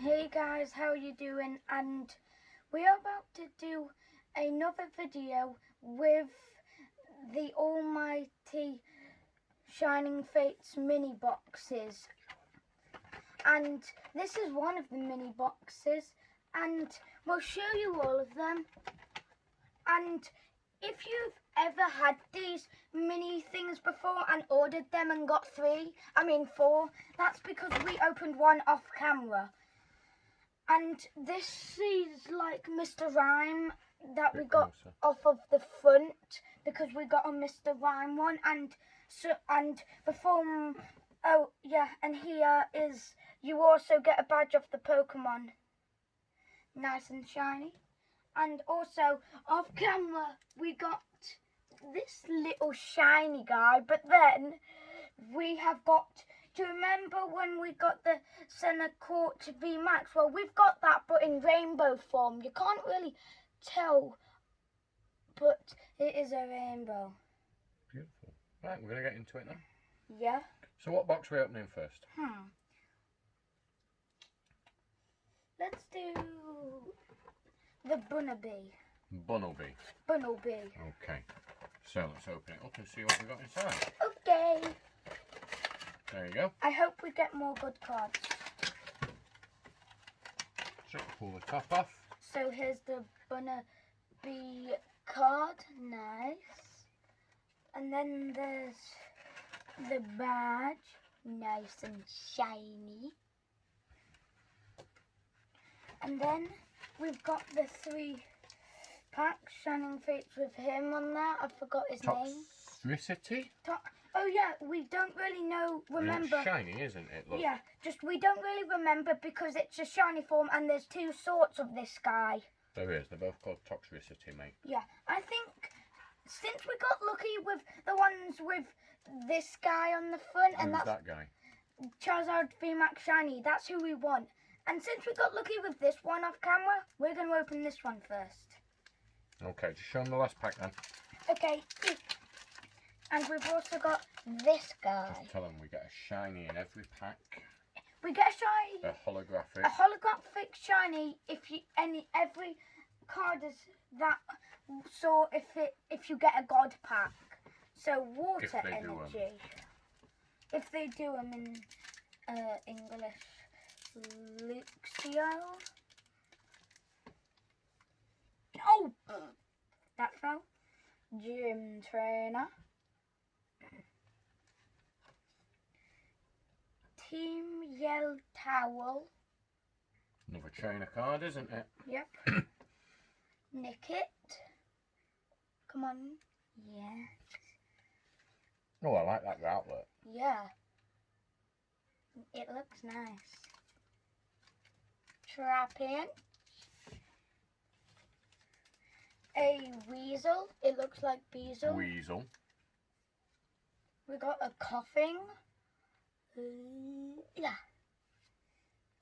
Hey guys, how are you doing? And we are about to do another video with the almighty Shining Fates mini boxes. And this is one of the mini boxes, and we'll show you all of them. And if you've ever had these mini things before and ordered them and got four, that's because we opened one off camera. And this is like Mr. Rhyme that we got off of the front because we got a Mr. Rhyme one, and here is, you also get a badge of the Pokemon, nice and shiny. And also off camera we got this little shiny guy, but then we have got, do you remember when we got the SHINING VMAX? Well, we've got that, but in rainbow form. You can't really tell, but it is a rainbow. Beautiful. Right, we're going to get into it now. Yeah. So what box are we opening first? Let's do the Bunnelby. Bunnelby. Bunnelby. Okay. So let's open it up and see what we've got inside. Okay. There you go. I hope we get more good cards. So pull the top off. So here's the Bunnelby card. Nice. And then there's the badge. Nice and shiny. And then we've got the 3 packs, Shining Fates with him on there. I forgot his name. Toxicity? Oh yeah, we don't really remember. It's shiny, isn't it? Look. Yeah, we don't really remember because it's a shiny form and there's 2 sorts of this guy. There is. They're both called Toxicity, mate. Yeah, I think since we got lucky with the ones with this guy on the front, and Who's that's that guy? Charizard VMAX Shiny, that's who we want. And since we got lucky with this one off camera, we're going to open this one first. Okay, just show them the last pack then. Okay. And we've also got this guy. Just tell them we get a shiny in every pack. We get a shiny. A holographic. A holographic shiny every card is that. So if you get a god pack. So water energy. If they do them in English. Luxio. Oh, that fell. Gym trainer. Team Yell Towel. Another trainer card, isn't it? Yep. Nick it. Come on. Yeah. Oh, I like that outlet. Yeah. It looks nice. Trapinch. A Weasel. It looks like Beazle. Weasel. We got a Coughing. Yeah.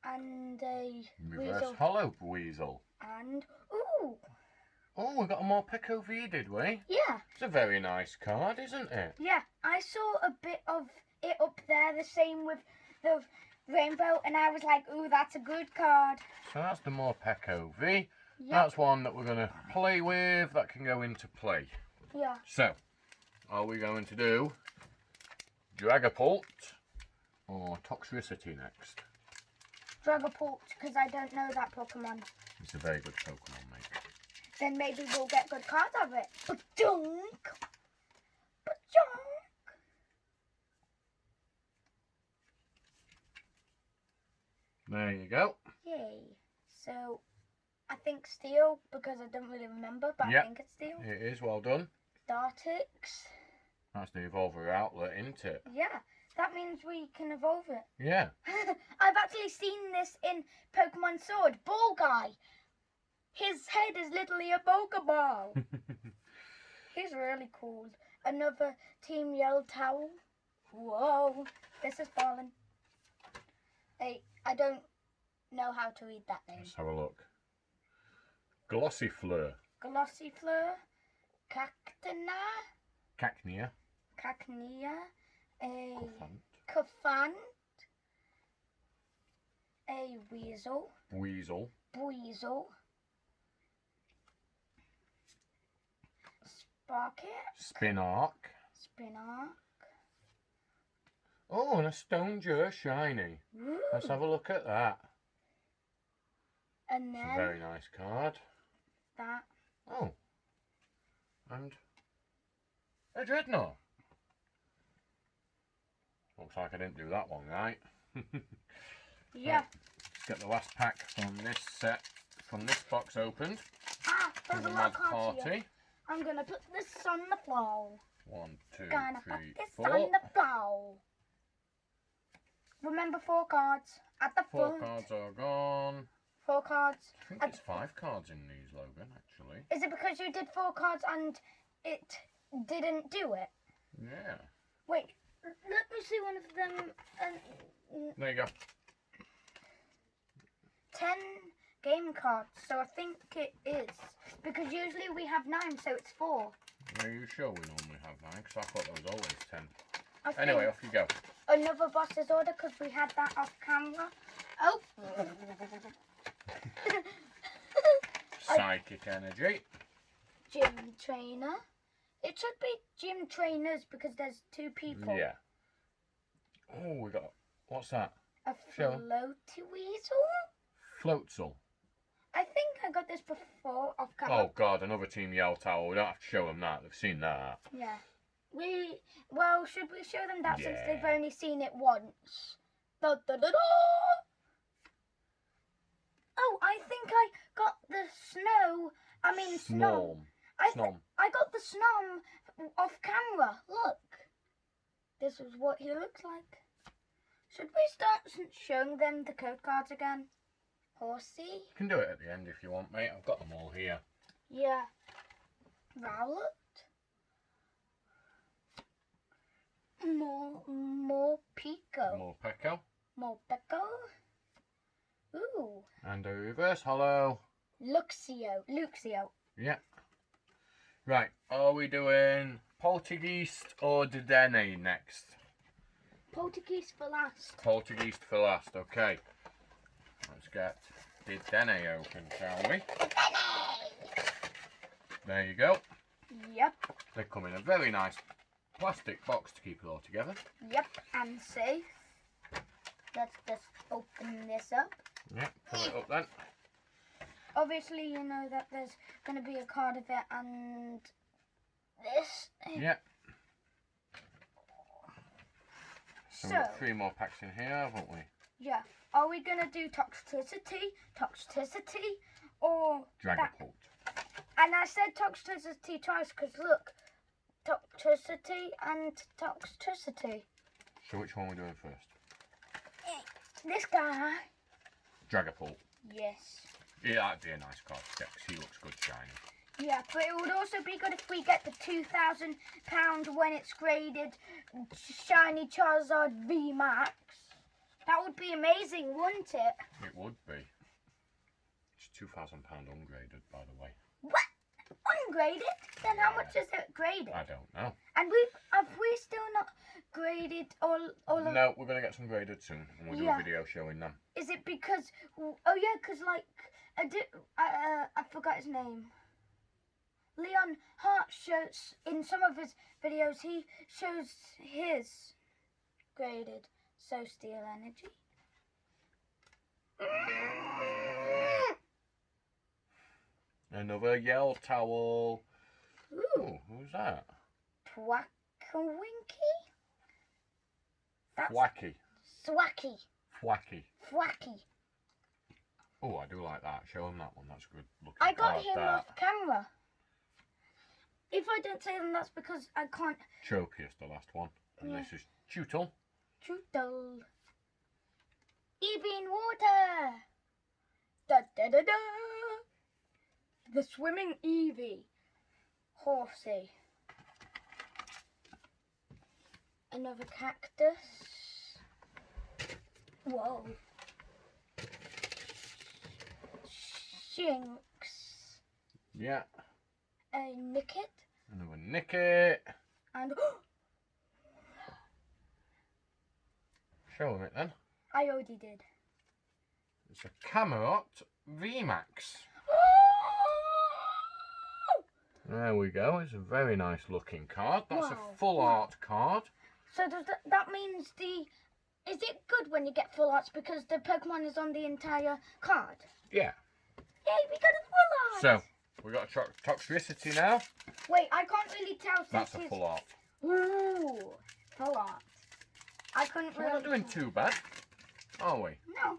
And a Reverse Weasel. Hollow Weasel. And, ooh. Oh, we got a more Pico V, did we? Yeah. It's a very nice card, isn't it? Yeah. I saw a bit of it up there, the same with the rainbow, and I was like, ooh, that's a good card. So that's the more Pico V. Yep. That's one that we're going to play with, that can go into play. Yeah. So, are we going to do Dragapult or Toxicity next? Dragapult, because I don't know that Pokemon. It's a very good Pokemon, mate. Then maybe we'll get good cards of it. Ba-dunk! Ba-dunk! There you go. Yay. So, I think Steel, because I don't really remember, but Yep. I think it's Steel. It is, well done. Dartix. That's the Evolver outlet, isn't it? Yeah, that means we can evolve it. Yeah. I've actually seen this in Pokemon Sword. Ball Guy. His head is literally a Pokeball. He's really cool. Another Team Yell Towel. Whoa, this is falling. Hey, I don't know how to read that name. Let's have a look. Glossy Fleur. Glossy Fleur. Cactina. Cacnea. Cacnea. A Cuffant. Cuffant. a weasel. Weasel. Weasel. Sprocket. Spinark. Spinark. Oh, and a stone jur shiny. Woo. Let's have a look at that. And It's then a very nice card. that. Oh. And a dreadnought. Looks like I didn't do that one right. Yeah. Right, let's get the last pack from this set, from this box opened. Ah, there's a From the lot Mad of cards here. Party. I'm gonna put this on the floor. 1, 2, Gonna 3, put this 4. on the floor. Remember 4 cards at the 4 front. cards are gone. 4 cards. I think it's 5 cards in these, Logan, actually. Is it because you did 4 cards and it didn't do it? Yeah. Wait, let me see one of them. There you go. 10 game cards, so I think it is. Because usually we have 9, so it's 4. Are you sure we normally have 9? Because I thought there was always 10. I Anyway, think off you go. another boss's order because we had that off camera. Oh! Psychic energy. Gym trainer. It should be gym trainers because there's 2 people. Yeah. Oh, we got. What's that? A Show. floaty weasel? Floatzel. I think I got this before off camera. Oh God, another Team Yell Tower. We don't have to show them that. They've seen that. Yeah. Well, should we show them that since they've Yeah. only seen it once? Da, da, da, da. Oh, I think I got the snow. I mean snow. Snom. I got the snom off camera. Look. This is what he looks like. Should we start showing them the code cards again? Horsey? You can do it at the end if you want, mate. I've got them all here. Yeah. Rowlet? More Pico. More Pecco. More Pecco. Ooh. And a reverse hollow. Luxio. Yeah. Right. Are we doing Poltergeist or Dedenne next? Poltergeist for last. Poltergeist for last. Okay. Let's get Dedenne open, shall we? There you go. Yep. They come in a very nice plastic box to keep it all together. Yep. And safe. Let's just open this up. Yeah, pull it up then. Obviously, you know that there's going to be a card of it and this. Yeah. So we've So, got 3 more packs in here, haven't we? yeah. Are we going to do toxicity, or that? Dragapult. And I said toxicity twice because look, toxicity and toxicity. So which one are we doing first? This guy. Dragapult. Yes. Yeah, that'd be a nice card to get 'cause he looks good shiny. Yeah, but it would also be good if we get the £2,000 when it's graded Shiny Charizard VMAX. That would be amazing, wouldn't it? It would be. It's £2,000 ungraded, by the way. What? Ungraded? Then how much is it graded? I don't know. And have we still not graded all of... No, we're going to get some graded soon, and we'll do Yeah. a video showing them. Is it because... Oh yeah, because like... I forgot his name. Leon Hart shows... In some of his videos, he shows his graded. So Steel Energy. Another Yell Towel. Ooh. Who's that? Twackawinky? That's Thwacky. Thwacky. Thwacky. Thwacky. Oh, I do like that. Show him that one. That's a good looking I got card, him that. off camera. If I don't say them, that's because I can't. Tropius, the last one. And Yeah. this is Tootle. Trutle. Eevee in water. Da da da da. The swimming Eevee. Horsey. Another cactus. Whoa. Shinx. Yeah. A Nickit. Another Nickit. And Show him it then. I already did. It's a Camelot VMAX. There we go. It's a very nice looking card. That's Wow. a full art card. So does that means is it good when you get full arts because the Pokemon is on the entire card? Yeah. Yay, we got a full art! So, we got a Toxtricity now. Wait, I can't really tell since That's a full art. Ooh, full art. I couldn't So really... we're not doing too bad, are we? No,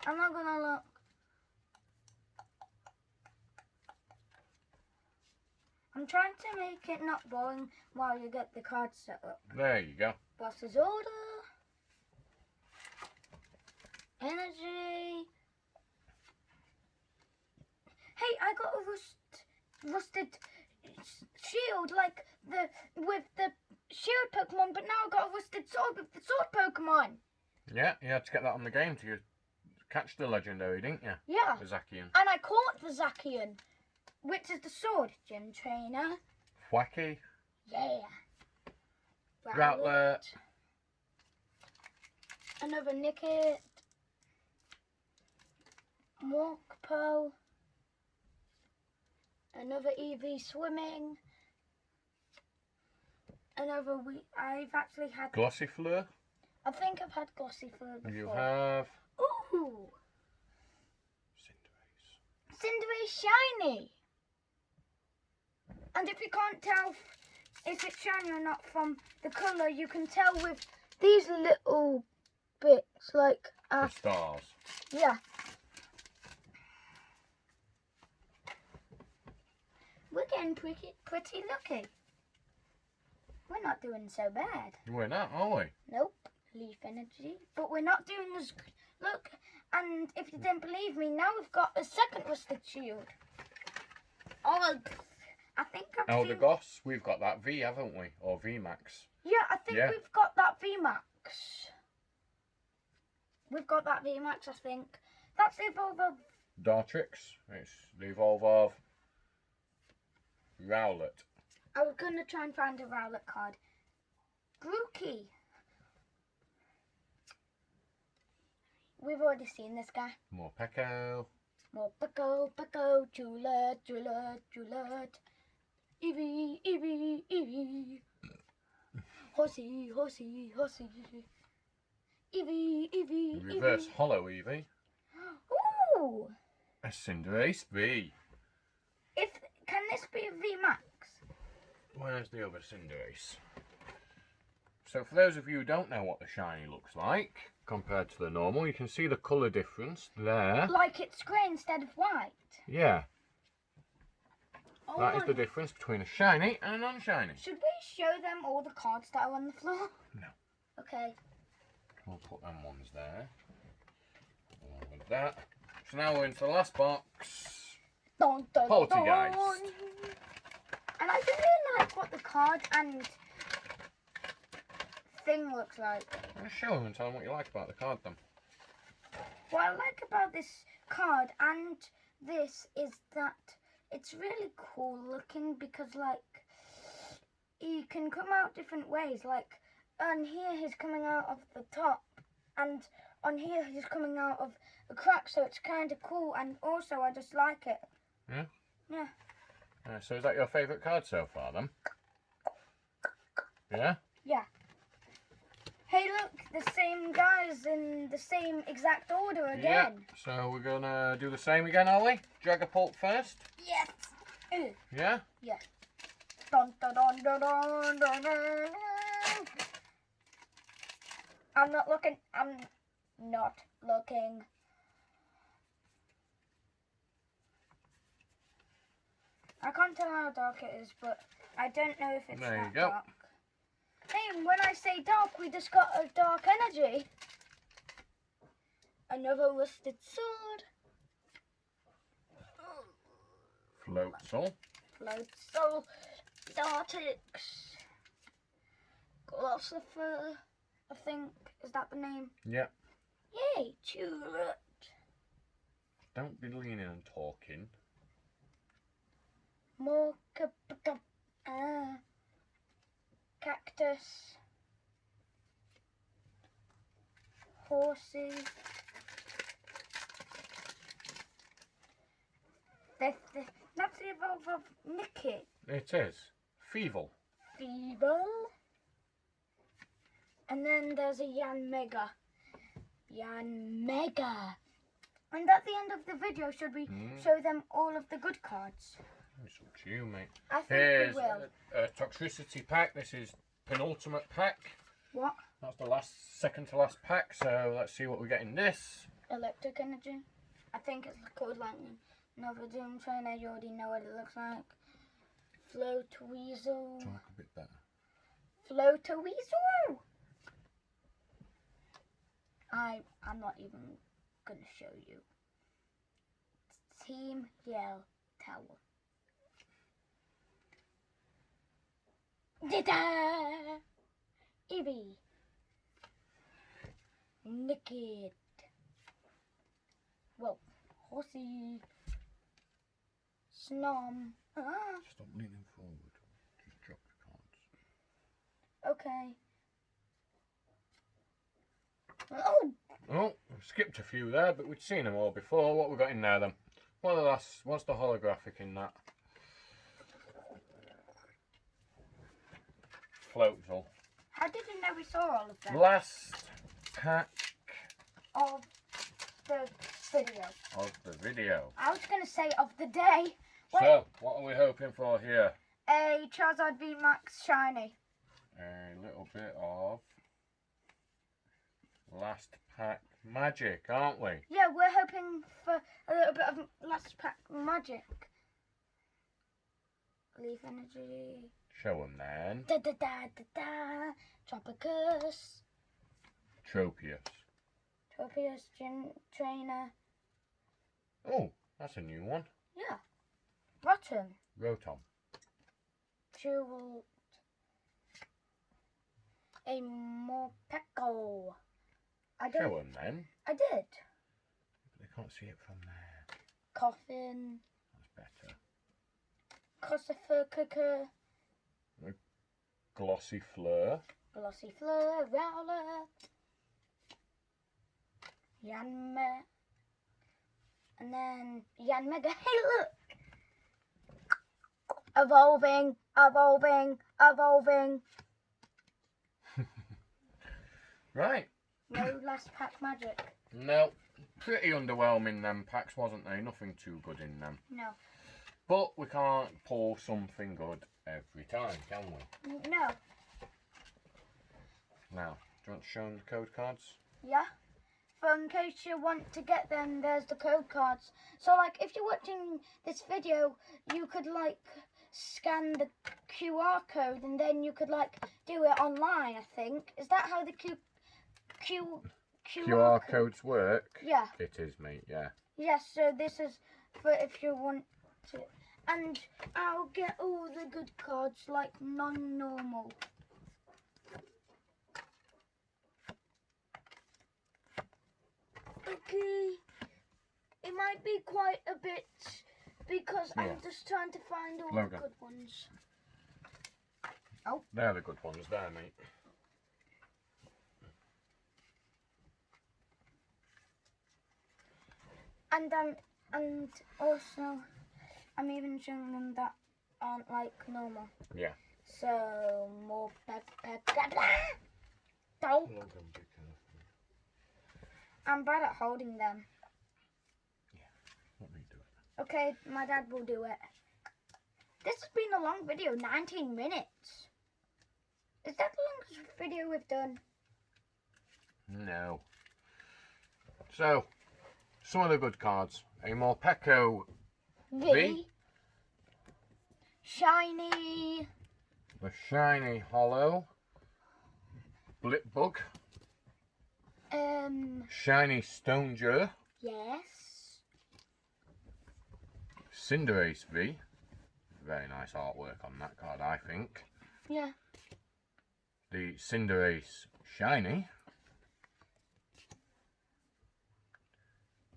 I'm not gonna look. I'm trying to make it not boring while you get the cards set up. There you go. Boss's Order. Energy. Hey, I got a rusted shield like with the shield Pokemon, but now I got a rusted sword with the sword Pokemon. Yeah, you had to get that on the game to catch the legendary, didn't you? Yeah. The Zacian. And I caught the Zacian, which is the sword gym trainer. Wacky. Yeah. Rowlet. Another Nickit. Morkpo. Another EV swimming. Another I've actually had. Glossifleur. I think I've had Glossifleur before. You have. Ooh. Cinderace. Cinderace shiny. And if you can't tell if it's shiny or not from the colour, you can tell with these little bits, like The stars. yeah. We're getting pretty lucky. We're not doing so bad. We're not, are we? Nope. Leaf energy. But we're not doing as good. Look, and if you didn't believe me, now we've got a second rusted shield. Oh, I think I've seen... Eldegoss, we've got that V, haven't we? Or VMAX. Yeah, I think we've got that VMAX. We've got that VMAX, I think. That's the evolve of... Dartrix. It's the evolve of Rowlet. I was going to try and find a Rowlet card. Grookey. We've already seen this guy. More Pecco. More Pecco, Julert. Eevee. Horsey. Eevee. Reverse Hollow Eevee. Ooh. A Cinderace V. Can this be a VMAX? Where's the other Cinderace? So for those of you who don't know what the shiny looks like compared to the normal, you can see the colour difference there. Like it's grey instead of white. Yeah. Oh, That is the difference between a shiny and a non-shiny. Should we show them all the cards that are on the floor? No. Okay. We'll put them ones there. Along with that. So now we're into the last box. Dun, dun, Poltergeist. dun. And I really like what the card and thing looks like. I'll show them and tell them what you like about the card then. What I like about this card and this is that it's really cool looking because like he can come out different ways. Like on here he's coming out of the top and on here he's coming out of a crack, so it's kind of cool, and also I just like it. Yeah? Yeah. So is that your favourite card so far then? Yeah? Yeah. Hey look, the same guys in the same exact order again. Yeah. So we're gonna do the same again, are we? Dragapult first? Yes. Yeah? Yeah. Dun, dun, dun, dun, dun, dun, dun. I'm not looking. I can't tell how dark it is, but I don't know if it's There you that go. dark. Hey, when I say dark, we just got a dark energy. Another rusted sword. Floatzel. Floatzel. Dartrix. Glossifleur, I think. Is that the name? Yeah. Yay, Tulip. Don't be leaning and talking. More cactus. Horsey. That's the evolve of Nicky. It is. Feeble. Feeble. And then there's a Yan Mega. Yan Mega. And at the end of the video, should we show them all of the good cards? It's up to you, mate. I think Here's we will. a toxicity pack. This is penultimate pack. What? That's the second to last pack. So let's see what we get in this. Electric energy. I think it's called lightning. Another Doom Trainer. You already know what it looks like. Float Weasel. Talk a bit better. Float Weasel. I'm not even gonna show you. Team Yell Tower. Dita! Eevee. Naked. Well, Horsey. Snom. Stop leaning forward. Just drop the cards. Okay. Oh! Oh, we've skipped a few there, but we'd seen them all before. What we got in there then? What's the holographic in that? Floatzel. How did you know we saw all of them? Last pack Of the video. of the video. I was going to say of the day. Wait, So, what are we hoping for here? a Charizard VMAX Shiny. A little bit of last pack magic, aren't we? Yeah, we're hoping for a little bit of last pack magic. Leaf Energy. Show them then. Da da da da da. Tropicus. Tropius. Tropius Gym Trainer. Oh, that's a new one. Yeah. Rotten. Rotom. Jewel. A Morpeko. Show them then. I did. They can't see it from there. Coffin. That's better. Crucifer. Glossy Fleur. Glossy Fleur. Rowlet. Yanme. And then Yanmega. Hey, look! Evolving. Right. No last pack magic. No. Pretty underwhelming them packs, wasn't they? Nothing too good in them. No. But we can't pull something good every time, can we? No. Now, do you want to show them the code cards? Yeah. For in case you want to get them, there's the code cards. So, like, if you're watching this video, you could, like, scan the QR code and then you could, like, do it online, I think. Is that how the QR codes work? Yeah. It is, mate, yeah. Yes, so this is for if you want to. And I'll get all the good cards, like non-normal. Okay. It might be quite a bit because Yeah. I'm just trying to find all Logo. the good ones. They're the good ones there, mate. And also I'm even showing them that aren't like normal. Yeah. So more pepper. I'm bad at holding them. Let me do it. Okay, my dad will do it. This has been a long video, 19 minutes. Is that the longest video we've done? No. So, some of the good cards. A Morpeko V. Shiny. The Shiny Hollow. Blipbug. Shiny Stoneger. Yes. Cinderace V. Very nice artwork on that card, I think. Yeah. The Cinderace Shiny.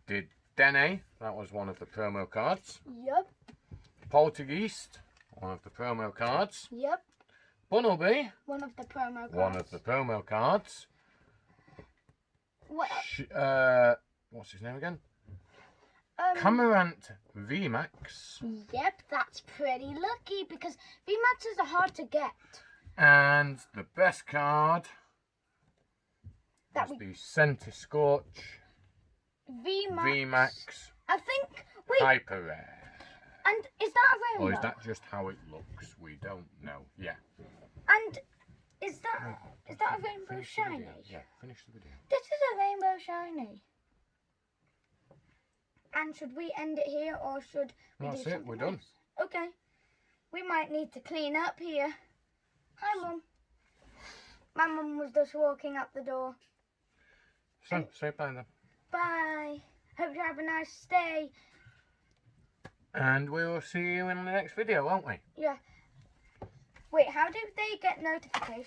Did Dene, that was one of the promo cards. Yep. Poltergeist, one of the promo cards. Yep. Bunnelby, One of the promo cards. one of the promo cards. What? What's his name again? Um, Camarant VMAX. Yep, that's pretty lucky because VMAXs are hard to get. And the best card That is the Centre Scorch VMAX I think. Wait, Hyper Rare. and is that a rainbow? Or is that just how it looks? We don't know. Yeah. And is that a rainbow Finish the shiny? video. Yeah, finish the video. This is a rainbow shiny. And should we end it here or should we That's do it, something we're done. else? Okay. We might need to clean up here. Hi, Mum. My mum was just walking up the door. So, say bye then. Bye. Hope you have a nice day. And we will see you in the next video, won't we? Yeah. Wait, how do they get notifications?